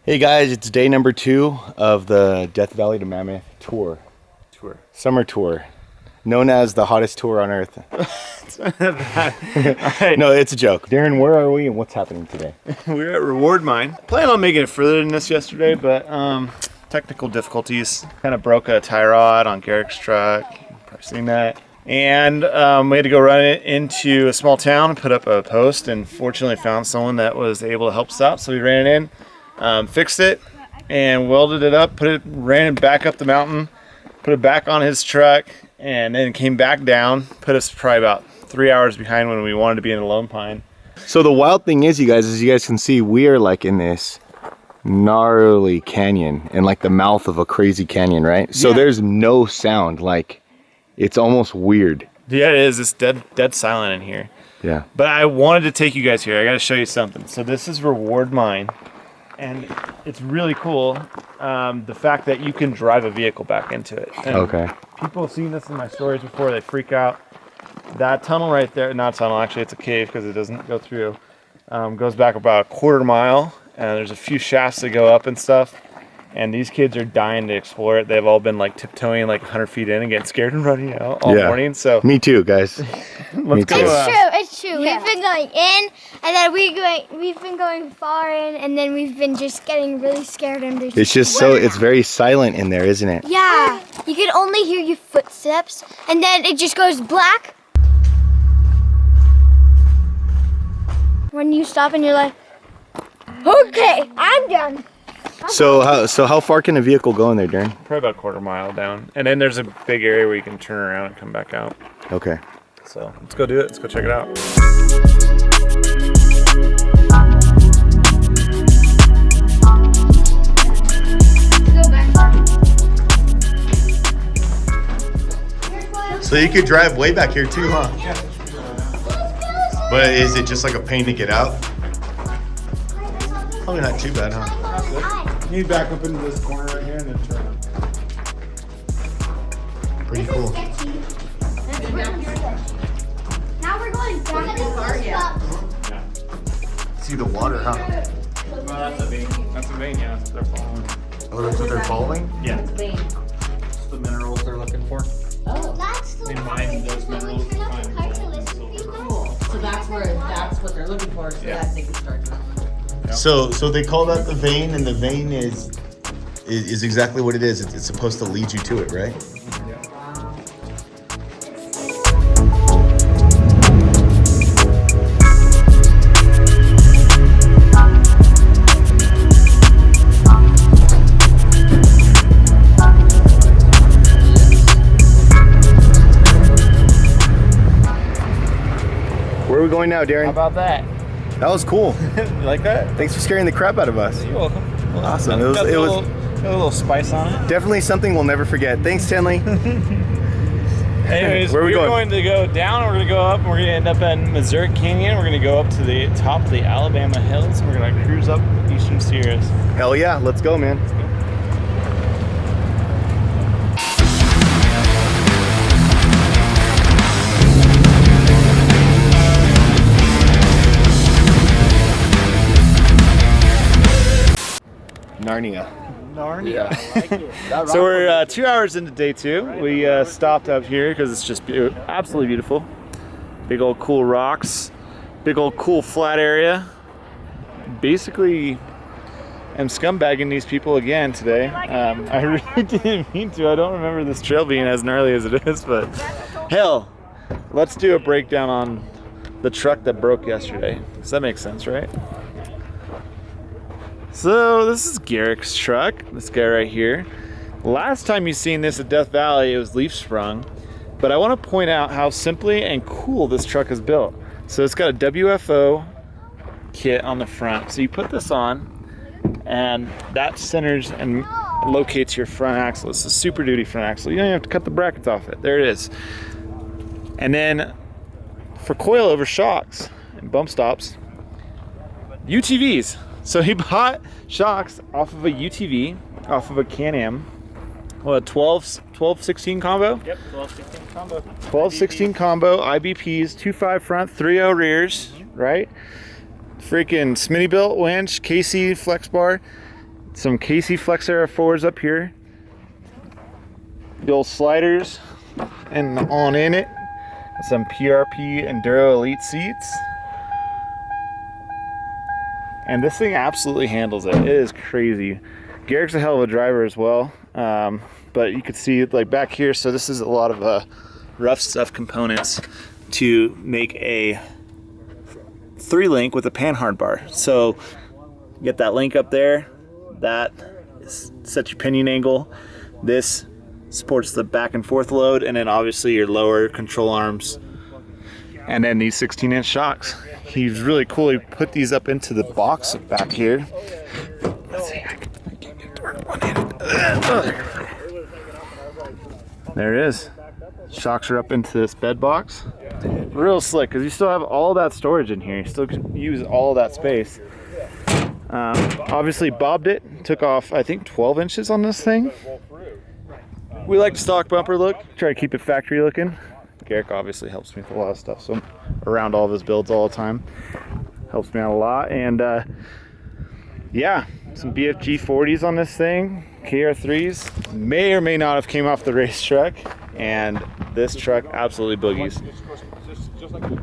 Hey guys, it's day number 2 of the Death Valley to Mammoth tour. Summer tour. Known as the hottest tour on earth. Right. No, it's a joke. Darren, where are we and what's happening today? We're at Reward Mine. Planned on making it further than this yesterday, but technical difficulties. Kind of broke a tie rod on Garrick's truck. You've probably seen that. And we had to go run it into a small town and put up a post, and fortunately found someone that was able to help us out. So we ran it in, fixed it, and welded it up, ran it back up the mountain, put it back on his truck, and then came back down. Put us probably about 3 hours behind when we wanted to be in the Lone Pine. So the wild thing is, you guys, as you guys can see, we are like in this gnarly canyon, in like the mouth of a crazy canyon, right? So there's no sound. Like, it's almost weird. Yeah, it is. It's dead silent in here. Yeah. But I wanted to take you guys here. I got to show you something. So this is Reward Mine, and it's really cool. The fact that you can drive a vehicle back into it. And Okay. people have seen this in my stories before. They freak out. That tunnel right there, not a tunnel, actually it's a cave because it doesn't go through, goes back about a quarter mile, and there's a few shafts that go up and stuff. And these kids are dying to explore it. They've all been like tiptoeing like 100 feet in and getting scared and running out all morning. So me too, guys. let's go. It's true. Yeah. We've been going in, and then we've been going far in, and then we've been just getting really scared. And It's just so, it's very silent in there, isn't it? Yeah. You can only hear your footsteps, and then it just goes black. When you stop and you're like, okay, I'm done. So how far can a vehicle go in there, Darren? Probably about a quarter mile down. And then there's a big area where you can turn around and come back out. Okay. So let's go do it. Let's go check it out. So you could drive way back here too, huh? Yeah. But is it just like a pain to get out? Probably not too bad, huh? You need to back up into this corner right here and then turn. Pretty cool. Now we're going back to the car, See the water, huh? Well, that's a vein. That's a vein, yeah. That's what they're following. Oh, that's what they're following? Yeah. It's the minerals they're looking for. Oh, that's the They one. mine those minerals to find gold and silver. Cool. So that's what they're looking for, so that they can start drilling. Yep. So they call that the vein, and the vein is exactly what it is. It's supposed to lead you to it, right? Where are we going now, Darren? How about that? That was cool. You like that? Thanks for scaring the crap out of us. You're welcome. Awesome. Got a little spice on it. Definitely something we'll never forget. Thanks, Tenley. Anyways, Where are we we're going? going to go down, we're going to go up, and we're going to end up in Missouri Canyon. We're going to go up to the top of the Alabama hills, and we're going to cruise up the Eastern Sierras. Hell yeah, let's go, man. Narnia. So we're 2 hours into day 2. We stopped up here because it's just absolutely beautiful. Big old cool rocks, big old cool flat area. Basically, I'm scumbagging these people again today. I really didn't mean to. I don't remember this trail being as gnarly as it is, but hell, let's do a breakdown on the truck that broke yesterday. Does that make sense, right? So this is Garrick's truck, this guy right here. Last time you seen this at Death Valley, it was leaf sprung, but I want to point out how simply and cool this truck is built. So it's got a WFO kit on the front. So you put this on, and that centers and locates your front axle. It's a Super Duty front axle. You don't even have to cut the brackets off it. There it is. And then for coilover shocks and bump stops, UTVs. So he bought shocks off of a UTV, off of a Can-Am. What, 12-16 combo? Yep, 12-16 combo. 12-16 combo, IBPs, 2.5 front, 3.0 rears, right? Freaking Smittybilt winch, KC flex bar. Some KC Flexera 4s up here. The old sliders and the on in it. Some PRP Enduro Elite seats. And this thing absolutely handles it. It is crazy. Garrick's a hell of a driver as well. But you can see like back here, so this is a lot of rough stuff components to make a 3-link with a panhard bar. So you get that link up there, that sets your pinion angle. This supports the back and forth load, and then obviously your lower control arms, and then these 16-inch shocks. He's really cool. He put these up into the box back here. Let's see, I can get to work one-handed. There it is. Shocks are up into this bed box. Real slick, because you still have all that storage in here. You still can use all that space. Obviously bobbed it, took off I think 12 inches on this thing. We like the stock bumper look, try to keep it factory looking. Garrick obviously helps me with a lot of stuff, so I'm around all of his builds all the time. Helps me out a lot. And yeah, some BFG 40s on this thing, KR3s. May or may not have came off the race truck, and this truck absolutely boogies.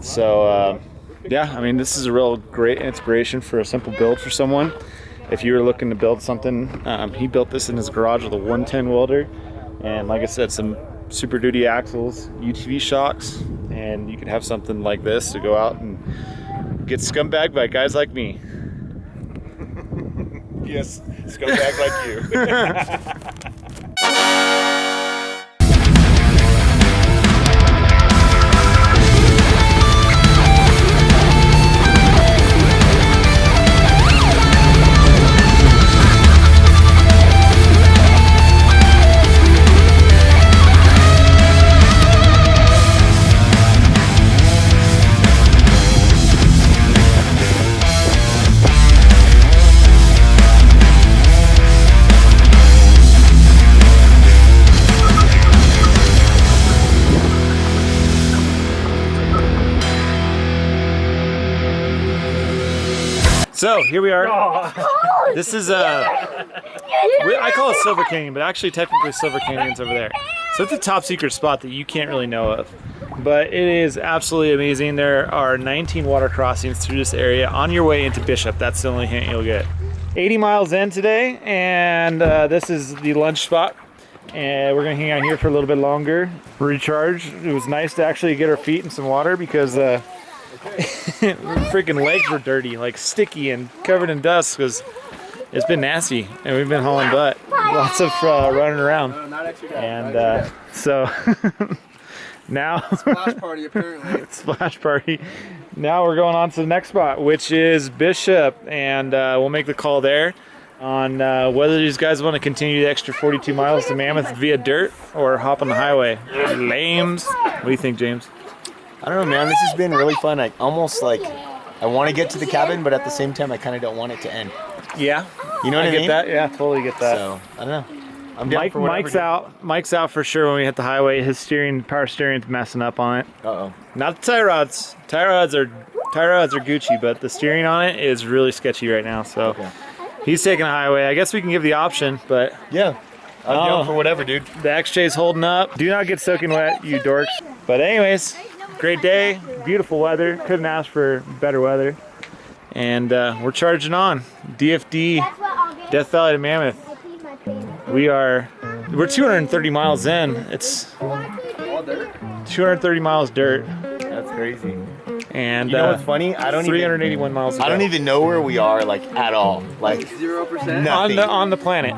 So yeah, I mean, this is a real great inspiration for a simple build for someone. If you were looking to build something, he built this in his garage with a 110 welder. And like I said, some Super Duty axles, UTV shocks, and you could have something like this to go out and get scumbagged by guys like me. Yes, scumbag like you. So here we are. This is I call it Silver Canyon, but actually technically Silver Canyon's over there. So it's a top secret spot that you can't really know of, but it is absolutely amazing. There are 19 water crossings through this area on your way into Bishop. That's the only hint you'll get. 80 miles in today, and this is the lunch spot. And we're gonna hang out here for a little bit longer, recharge. It was nice to actually get our feet in some water because freaking legs were dirty, like sticky and covered in dust because it's been nasty and we've been hauling butt. Lots of running around. And so now Splash party apparently. Splash party. Now we're going on to the next spot, which is Bishop, and we'll make the call there on whether these guys want to continue the extra 42 miles to Mammoth via dirt or hop on the highway. Lames. What do you think, James? I don't know, man. This has been really fun. I almost like I want to get to the cabin, but at the same time, I kind of don't want it to end. Yeah, you know what I mean? Get that. Yeah, totally get that. So I don't know. I'm down for whatever. Mike's out for sure when we hit the highway. His power steering's messing up on it. Uh-oh. Not the tie rods. Tie rods are Gucci, but the steering on it is really sketchy right now. So he's taking a highway. I guess we can give the option, but yeah, I'm down for whatever, dude. The XJ's holding up. Do not get soaking wet, you dorks. But anyways. Great day, beautiful weather. Couldn't ask for better weather. And we're charging on. DFD, Death Valley to Mammoth. We're 230 miles in. It's 230 miles dirt. That's crazy. And you know what's funny? I don't 381 miles. I don't even know where we are, like at all. Like 0%. On the planet.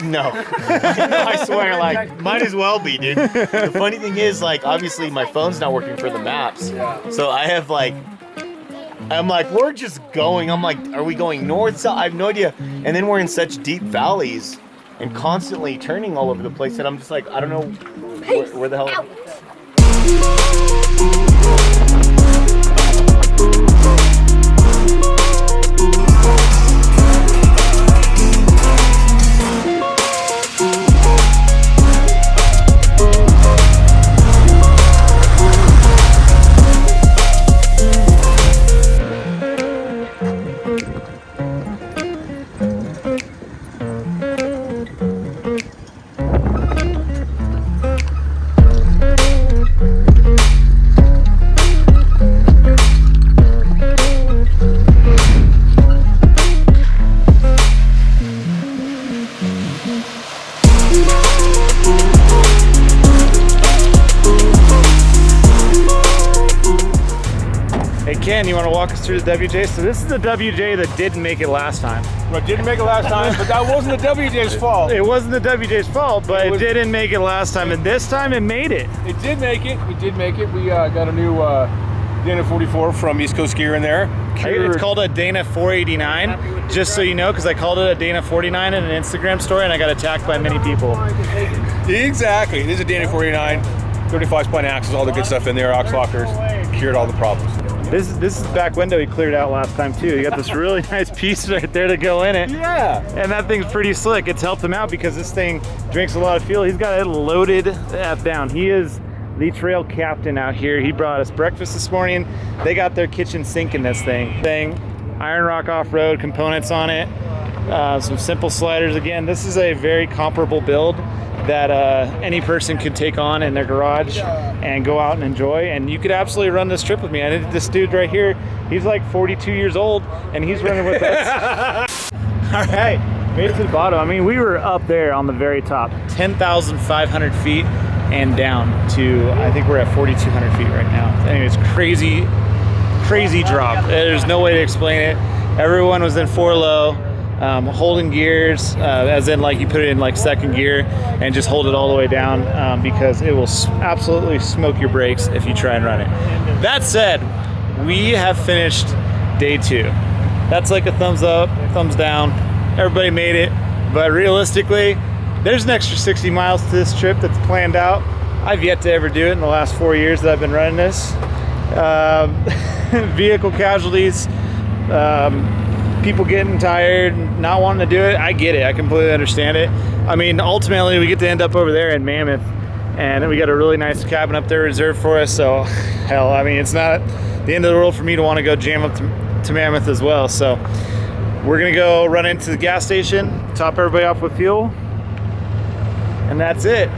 No. I swear, like might as well be, dude. The funny thing is, like, obviously my phone's not working for the maps, so I have I'm like, we're just going. I'm like, are we going north, south? I have no idea. And then we're in such deep valleys and constantly turning all over the place that I'm just like, I don't know where the hell. Ken, you want to walk us through the WJ? So this is the WJ that didn't make it last time. Well, didn't make it last time, but that wasn't the WJ's fault. It wasn't the WJ's fault, but it didn't make it last time, and this time it made it. It did make it. We did make it. We got a new Dana 44 from East Coast Gear in there. It's called a Dana 489, just so you know, because I called it a Dana 49 in an Instagram story, and I got attacked by many people. Exactly. It is a Dana 489, 35-spline axles, all the good stuff in there, aux lockers, cured all the problems. This is the back window he cleared out last time too. You got this really nice piece right there to go in it. Yeah. And that thing's pretty slick. It's helped him out because this thing drinks a lot of fuel. He's got it loaded F down. He is the trail captain out here. He brought us breakfast this morning. They got their kitchen sink in this thing. Iron Rock off-road components on it. Some simple sliders. Again, this is a very comparable build that any person could take on in their garage and go out and enjoy. And you could absolutely run this trip with me. I did this dude right here. He's like 42 years old and he's running with us. All right, made it to the bottom. I mean, we were up there on the very top, 10,500 feet and down to, I think we're at 4,200 feet right now. Anyways, crazy drop. There's no way to explain it. Everyone was in 4-low. Holding gears, as in like you put it in like second gear and just hold it all the way down because it will absolutely smoke your brakes if you try and run it. That said, we have finished day 2. That's like a thumbs up, thumbs down. Everybody made it, but realistically, there's an extra 60 miles to this trip that's planned out. I've yet to ever do it in the last 4 years that I've been running this. Vehicle casualties, people getting tired, not wanting to do it. I get it. I completely understand it. I mean, ultimately, we get to end up over there in Mammoth, and we got a really nice cabin up there reserved for us. So, hell, I mean, it's not the end of the world for me to want to go jam up to Mammoth as well. So, we're gonna go run into the gas station, top everybody off with fuel, and that's it.